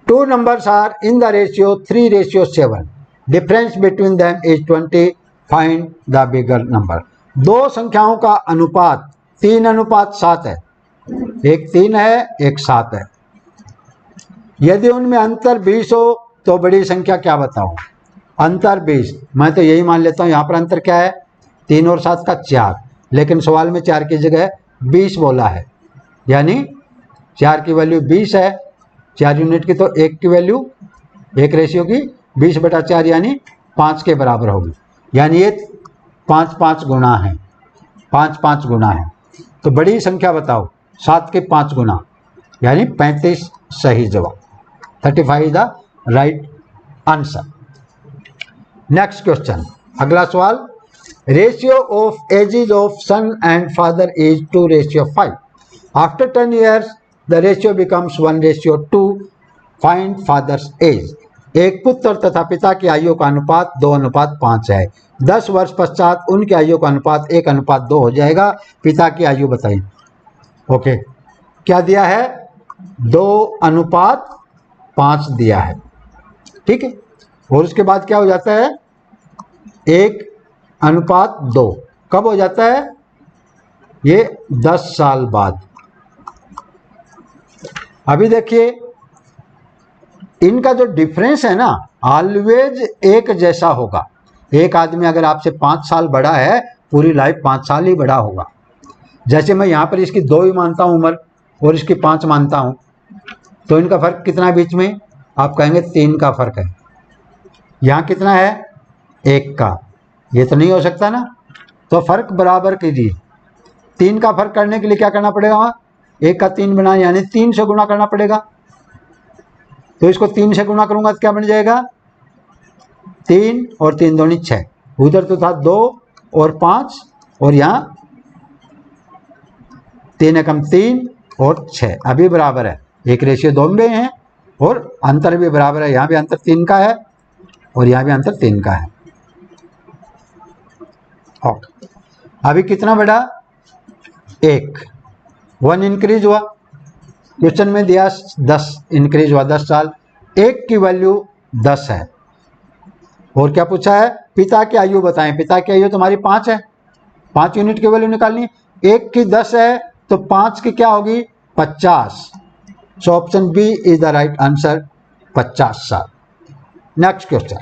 2 numbers are in the ratio 3:7. Difference between them is 20. Find the bigger number. दो संख्याओं का अनुपात 3:7 है, एक 3 है एक 7 है। यदि उनमें अंतर 20 हो तो बड़ी संख्या क्या बताओ? अंतर 20, मैं तो यही मान लेता हूं यहाँ पर अंतर क्या है? 3 और 7 का 4, लेकिन सवाल में 4 की जगह 20 बोला है, यानी 4 की वैल्यू 20 है, 4 यूनिट की, तो 1 की वैल्यू 1 की 20/4 यानी 5 के बराबर होगी, यानी ये 5 गुना है, 5 गुना है। तो बड़ी संख्या बताओ 7 के 5 गुना, यानी 35 सही जवाब, 35 is the right answer. Next question, अगला सवाल, ratio of ages of son and father is 2:5। After 10 years the ratio becomes 1:2. Find father's age. एक पुत्र तथा पिता की आयु का अनुपात 2:5 है। 10 वर्ष पश्चात उनकी आयु का अनुपात 1:2 हो जाएगा। पिता की आयु बताइए। ओके, क्या दिया है? 2:5 दिया है, ठीक है। और उसके बाद क्या हो जाता है? 1:2 कब हो जाता है? ये 10 साल बाद। अभी देखिए इनका जो डिफरेंस है ना, ऑलवेज एक जैसा होगा। एक आदमी अगर आपसे 5 साल बड़ा है, पूरी लाइफ 5 साल ही बड़ा होगा। जैसे मैं यहाँ पर इसकी 2 ही मानता हूँ उम्र और इसकी 5 मानता हूँ, तो इनका फर्क कितना है बीच में? आप कहेंगे 3 का फर्क है। यहाँ कितना है? 1 का। ये तो नहीं हो सकता ना, तो फर्क बराबर कीजिए। 3 का फर्क करने के लिए क्या करना पड़ेगा? वहाँ 1 का 3 बना, यानी 3 से गुना करना पड़ेगा। तो इसको 3 से गुना करूंगा तो क्या बन जाएगा? 3 और 3 दूनी 6। उधर तो था 2 और 5, और यहाँ 3 एकम 3 और 6 अभी बराबर है। 1:2 में हैं और अंतर भी बराबर है। यहाँ भी अंतर 3 का है और यहाँ भी अंतर 3 का है। ओके, अभी कितना बढ़ा? 1 इंक्रीज हुआ। क्वेश्चन में दिया 10 इंक्रीज हुआ, 10 साल। 1 की वैल्यू 10 है। और क्या पूछा है? पिता की आयु बताएं। पिता की आयु तुम्हारी 5 है, 5 यूनिट की वैल्यू निकालनी। 1 की 10 है तो 5 की क्या होगी? 50। So option B is the right answer, 50 साल। Next question,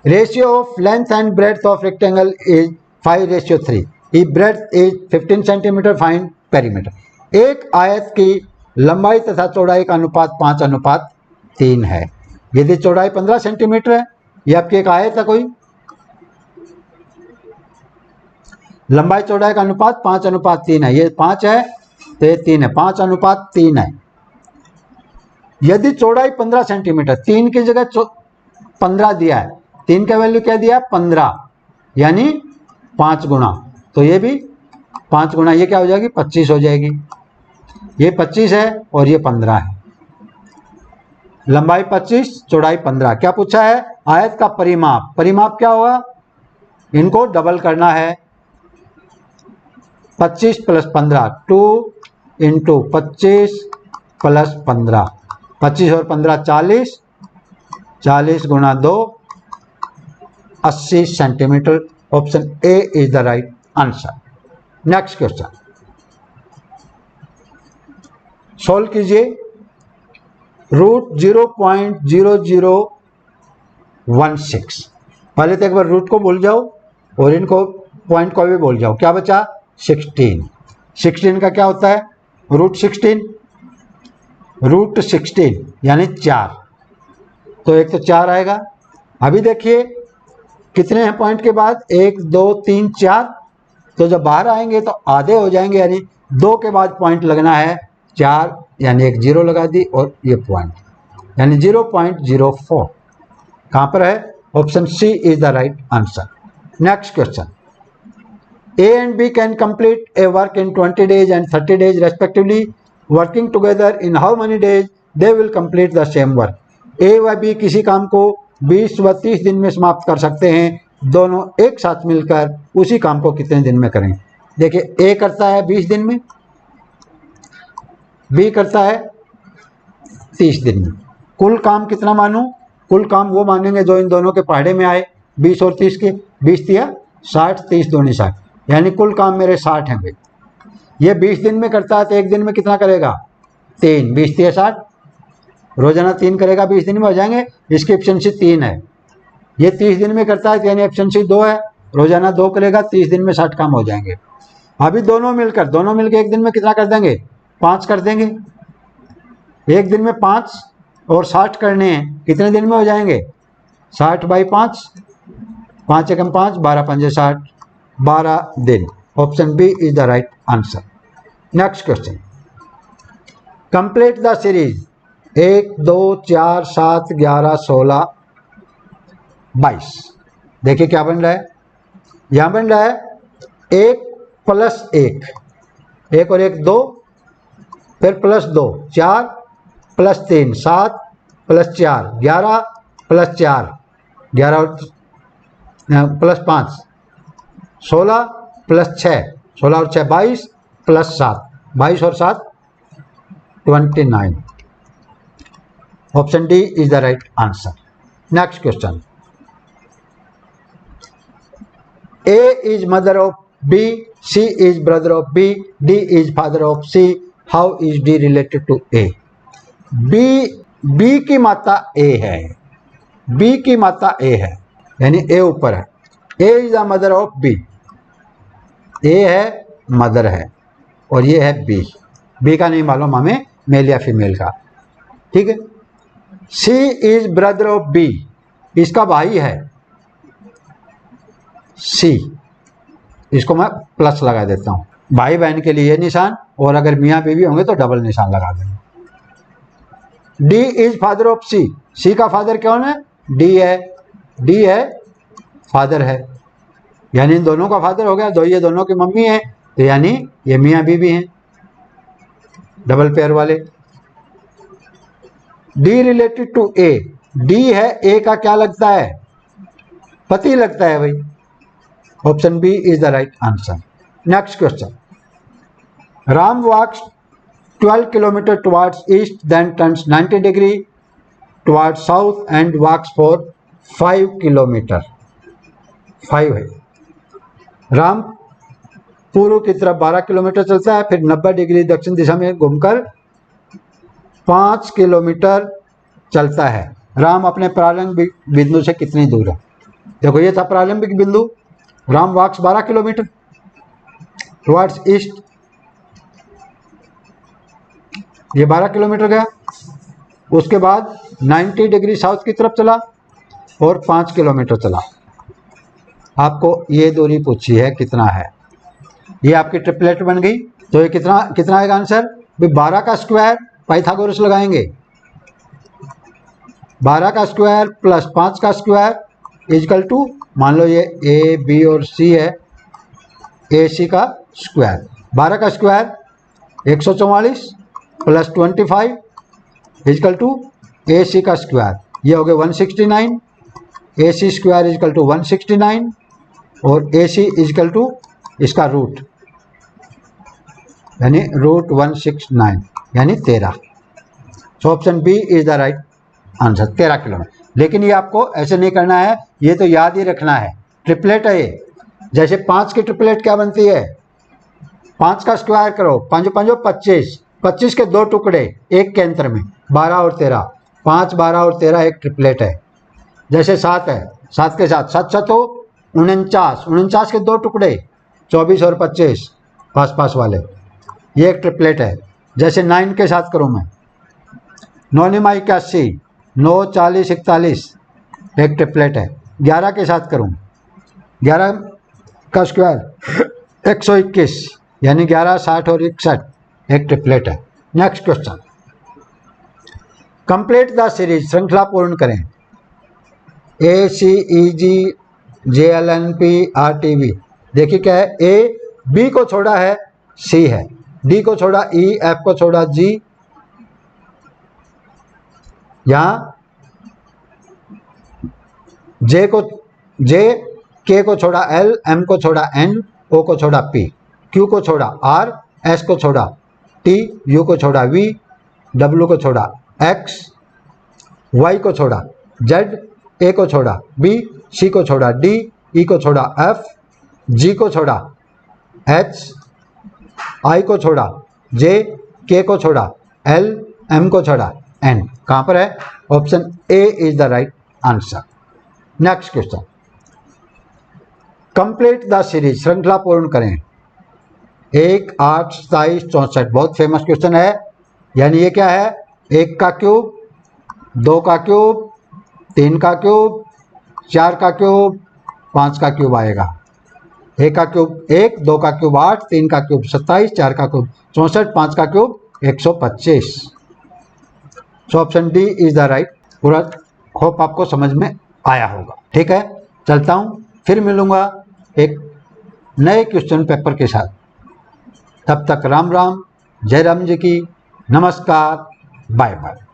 ratio of length and breadth of rectangle is 5:3। If breadth is 15 centimetre, find perimeter. एक आयत की लंबाई तथा चौड़ाई का अनुपात 5:3 है। यदि चौड़ाई 15 सेंटीमीटर है, ये आपकी एक आयत है कोई, लंबाई चौड़ाई का अनुपात 5:3 है। ये 5 है तो ये 3 है, 5:3 है। यदि चौड़ाई 15 सेंटीमीटर, 3 की जगह 15 दिया है, 3 का वैल्यू क्या दिया? 15, यानी 5 गुना। तो ये भी 5 गुना, ये क्या हो जाएगी? 25 हो जाएगी। ये 25 है और ये 15 है। लंबाई 25, चौड़ाई 15। क्या पूछा है? आयत का परिमाप। परिमाप क्या होगा? इनको डबल करना है। 25 प्लस 15, 2 इंटू 25 प्लस 15, 25 और 15 40, 40 गुणा 2 80 centimetre. Option A is the right answer. Next question solve कीजिए। रूट 0.0016, पहले तो एक बार रूट को भूल जाओ और इनको पॉइंट को भी भूल जाओ। क्या बचा? 16। 16 का क्या होता है? रूट 16 यानी 4, तो एक तो 4 आएगा। अभी देखिए कितने हैं पॉइंट के बाद? 1 2 3 4, तो जब बाहर आएंगे तो आधे हो जाएंगे, यानी 2 के बाद पॉइंट लगना है 4, यानी एक 0 लगा दी और ये पॉइंट, यानी 0.04 कहां पर है? Option C is the right answer. Next question, A and B can complete a work in 20 days and 30 days respectively. Working together in how many days they will complete the same work? A व B किसी काम को 20 व 30 दिन में समाप्त कर सकते हैं। दोनों एक साथ मिलकर उसी काम को कितने दिन में करें? देखिए A करता है 20 दिन में, B करता है 30 दिन में। कुल काम कितना मानूं? कुल काम वो मानेंगे जो इन दोनों के पहाड़े में आए, 20 और 30 के। 20 दिया 60, 30 दूनी 60, यानी कुल काम मेरे 60 हैं भाई। ये 20 दिन में करता है तो एक दिन में कितना करेगा? 3, 20 दिया 60, रोजाना 3 करेगा, 20 दिन में हो जाएंगे। इसकी एफिशिएंसी 3 है। ये 30 दिन में करता है तो यानी एफिशिएंसी 2 है, रोजाना 2 करेगा, 30 दिन में 60 काम हो जाएंगे। अभी दोनों मिलकर एक दिन में कितना कर देंगे? 5 कर देंगे। एक दिन में 5 और 60 करने हैं, कितने दिन में हो जाएंगे? 60 बाई 5, 5 एकम 5, 12 पंजे 60, 12 दिन। Option B is the right answer. Next question, complete the series 1 2 4 7 11 16 22। देखिए क्या बन रहा है? यहां बन रहा है 1 प्लस 1, 1 और 1 2, फिर प्लस 2 4, प्लस 3 7, प्लस 4 11, प्लस 4 11 और प्लस 5 16, प्लस 6 16 और 6 22, प्लस 7 22 और 7 29। Option D is the right answer. Next question, A is mother of B, C is brother of B, D is father of C. How is D related to A? B की माता A है, B की माता A है, यानी A ऊपर है। A is the mother of B, A है मदर है, और ये है B। B का नहीं मालूम हमें मेल या फीमेल का, ठीक है। C is brother of B, इसका भाई है C, इसको मैं प्लस लगा देता हूं। भाई बहन के लिए निशान, और अगर मियाँ बीवी होंगे तो डबल निशान लगा देंगे। D is father of C, C का फादर कौन है? D है, D है फादर है, यानी इन दोनों का फादर हो गया। ये दोनों की मम्मी है, तो यानी ये मियाँ बीवी हैं, डबल पेयर वाले। D related to A, D है A का क्या लगता है? पति लगता है भाई। Option B is the right answer. Next question, Ram walks 12 kilometre towards east, then turns 90 degree towards south and walks for 5 kilometre. 5 है। राम पूर्व की तरफ 12 किलोमीटर चलता है, फिर 90 डिग्री दक्षिण दिशा में घूमकर 5 किलोमीटर चलता है। राम अपने प्रारंभिक बिंदु से कितनी दूर है? देखो ये था प्रारंभिक बिंदु, Ram walks 12 kilometre towards east, ये 12 किलोमीटर गया। उसके बाद 90 डिग्री साउथ की तरफ चला और 5 किलोमीटर चला। आपको ये दूरी पूछी है कितना है, ये आपकी ट्रिपलेट बन गई। तो ये कितना आएगा आंसर? 12 का स्क्वायर, पाइथागोरस लगाएंगे, 12 का स्क्वायर प्लस 5 का स्क्वायर इजकल टू, मान लो ये ए बी और सी है, ए सी का स्क्वायर। 12 का square 144 plus 25 equal to A C का स्क्वायर, ये हो गया 169, A C square equal to 169 और AC इजकल टू इसका रूट यानी √169 यानी 13। So option B is the right answer, 13 kilometre. लेकिन ये आपको ऐसे नहीं करना है, ये तो याद ही रखना है, ट्रिपलेट है ये। जैसे 5 की ट्रिपलेट क्या बनती है, 5 का स्क्वायर करो, 5 5 25, 25 के 2 टुकड़े एक के अंतर में, 12 और 13, 5 12 और 13 एक ट्रिपलेट है। जैसे 7 है, 7 के साथ 7 7 49, 49 के 2 टुकड़े 24 और 25 पास पास वाले, ये एक ट्रिपलेट है। जैसे 9 के साथ करूँ मैं, 9 9 81, 9 40 41 एक ट्रिपलेट है। 11 के साथ करूँ, 11 का स्क्वायर 121 यानी 11 60 और 61 एक ट्रिपलेट है। Next question, complete the series, श्रृंखला पूर्ण करें। ACEG JLNP RTV, देखिए क्या है, A B को छोड़ा है C है, D को छोड़ा E, F को छोड़ा G, यहाँ K को छोड़ा L, M को छोड़ा N, O को छोड़ा P, Q को छोड़ा R, S को छोड़ा T, U को छोड़ा V, W को छोड़ा X, Y को छोड़ा Z, A को छोड़ा B, C को छोड़ा D, E को छोड़ा F, G को छोड़ा H, I को छोड़ा J, K को छोड़ा L, M को छोड़ा N। कहाँ पर है? Option A is the right answer. Next question, complete the series, श्रृंखला पूर्ण करें। 1 8 27 64, बहुत फेमस क्वेश्चन है। यानी ये क्या है, 1 का क्यूब, 2 का क्यूब, 3 का क्यूब, 4 का क्यूब, 5 का क्यूब आएगा। 1 का क्यूब 1, 2 का क्यूब 8, 3 का क्यूब 27, 4 का क्यूब 64, 5 का cube 125। So option D is the right. पूरा होप आपको समझ में आया होगा। ठीक है, चलता हूँ, फिर मिलूंगा एक नए क्वेश्चन पेपर के साथ। तब तक राम राम, जय राम जी की, नमस्कार, बाय बाय।